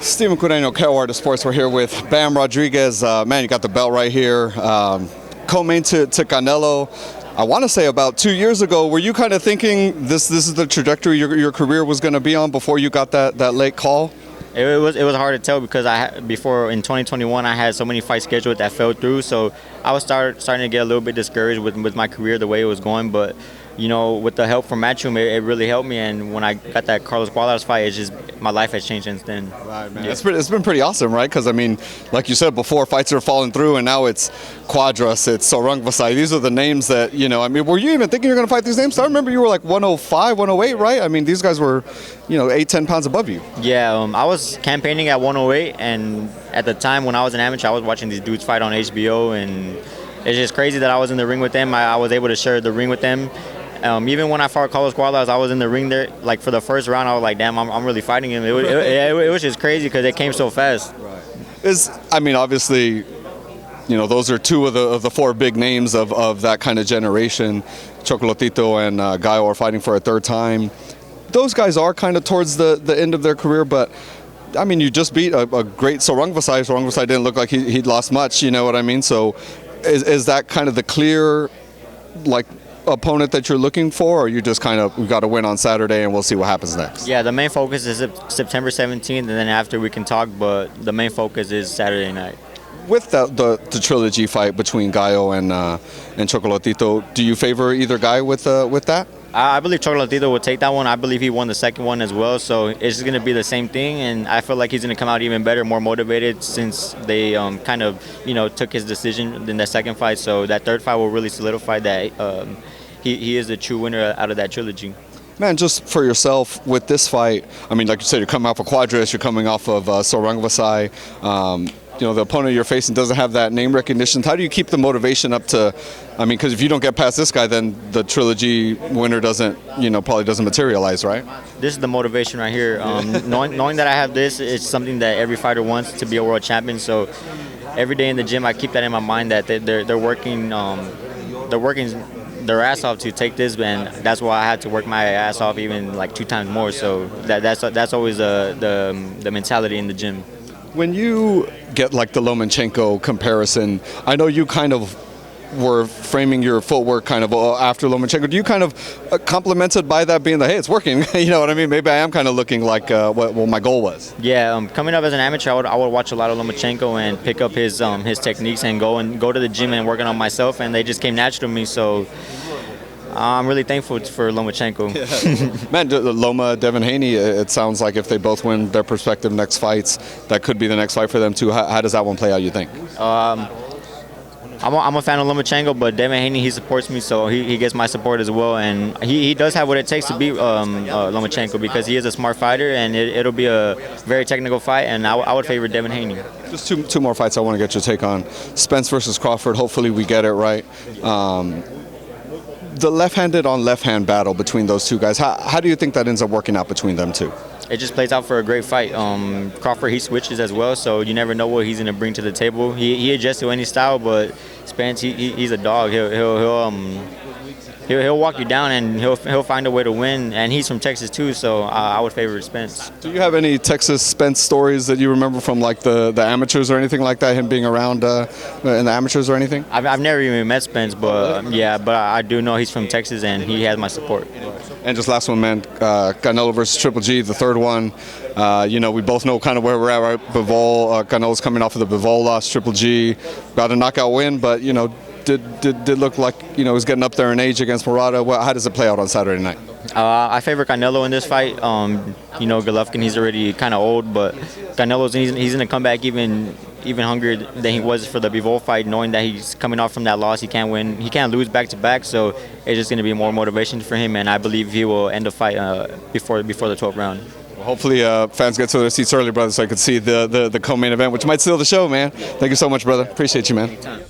Steven Coreno, KOR Sports. We're here with Bam Rodriguez. Man, you got the belt right here. Co-main to Canelo. I want to say about 2 years ago, were you kind of thinking this is the trajectory your career was going to be on before you got that late call? It was hard to tell because before in 2021 I had so many fights scheduled that fell through, so I was starting to get a little bit discouraged with my career the way it was going. But you know, with the help from Matchroom, it really helped me. And when I got that Carlos Alvarez fight, it's just my life has changed since then. Right, man. Yeah. It's been pretty awesome, right? Because I mean, like you said before, fights are falling through, and now it's Quadras, it's Sorang Vasai. These are the names that, you know. I mean, were you even thinking you're going to fight these names? I remember you were like 105, 108, right? I mean, these guys were, 8-10 pounds above you. Yeah, I was campaigning at 108, and at the time when I was an amateur, I was watching these dudes fight on HBO, and it's just crazy that I was in the ring with them. I was able to share the ring with them. Even when I fought Carlos Alvarez, I was in the ring there. Like for the first round, I was like, "Damn, I'm really fighting him." It was just crazy because it came so fast. Right. Obviously, those are two of the four big names of that kind of generation. Chocolatito and Gallo are fighting for a third time. Those guys are kind of towards the end of their career, but I mean, you just beat a great Sorang Vasai. Sorang Vasai didn't look like he'd lost much. You know what I mean? So, is that kind of the clear, opponent that you're looking for, or you just we got to win on Saturday and we'll see what happens next? Yeah, the main focus is September 17th, and then after we can talk, but the main focus is Saturday night. With the trilogy fight between Gallo and Chocolatito, do you favor either guy with that? I believe Chocolatito will take that one. I believe he won the second one as well, so it's just going to be the same thing, and I feel like he's going to come out even better, more motivated, since they took his decision in that second fight. So that third fight will really solidify that he is the true winner out of that trilogy. Man, just for yourself with this fight, I mean, like you said, you're coming off of Quadras, you're coming off of Sorang Vasai. The opponent you're facing doesn't have that name recognition. How do you keep the motivation up to, because if you don't get past this guy, then the trilogy winner probably doesn't materialize, right? This is the motivation right here. Knowing that I have this, it's something that every fighter wants, to be a world champion. So every day in the gym, I keep that in my mind, that they're working their ass off to take this, and that's why I had to work my ass off even like 2 times more. So that's always the mentality in the gym. When you get like the Lomachenko comparison, I know you kind of were framing your footwork kind of after Lomachenko. Do you kind of complimented by that, being like, hey, it's working? You know what I mean? Maybe I am kind of looking like what my goal was. Yeah, coming up as an amateur, I would watch a lot of Lomachenko and pick up his techniques and go to the gym and working on myself, and they just came natural to me. So I'm really thankful for Lomachenko. Yeah. Man, Loma, Devin Haney, it sounds like if they both win their prospective next fights, that could be the next fight for them too. How does that one play out, you think? I'm a fan of Lomachenko, but Devin Haney, he supports me, so he gets my support as well. And he does have what it takes to beat Lomachenko, because he is a smart fighter, and it'll be a very technical fight, and I would favor Devin Haney. Just two more fights I want to get your take on. Spence versus Crawford, hopefully we get it right. The left-handed on left-hand battle between those two guys, how do you think that ends up working out between them two? It just plays out for a great fight. Crawford, he switches as well, so you never know what he's going to bring to the table. He adjusts to any style, but Spence, he's a dog. He'll walk you down, and he'll find a way to win. And he's from Texas too, so I would favor Spence. Do you have any Texas Spence stories that you remember from like the amateurs or anything like that? Him being around in the amateurs or anything? I've never even met Spence, but yeah, but I do know he's from Texas, and he has my support. And just last one, man, Canelo versus Triple G, the third one. We both know kind of where we're at, right? Bivol, Canelo's coming off of the Bivol loss. Triple G got a knockout win, but did look like he was getting up there in age against Murata. Well, how does it play out on Saturday night? I favor Canelo in this fight. Golovkin, he's already kind of old, but Canelo's he's going to come back even hungrier than he was for the Bivol fight, knowing that he's coming off from that loss. He can't win, he can't lose back to back, so it's just going to be more motivation for him, and I believe he will end the fight before the 12th round. Well, hopefully fans get to their seats early, brother, so I could see the co-main event, which might steal the show, man. Thank you so much, brother. Appreciate you, man. Anytime.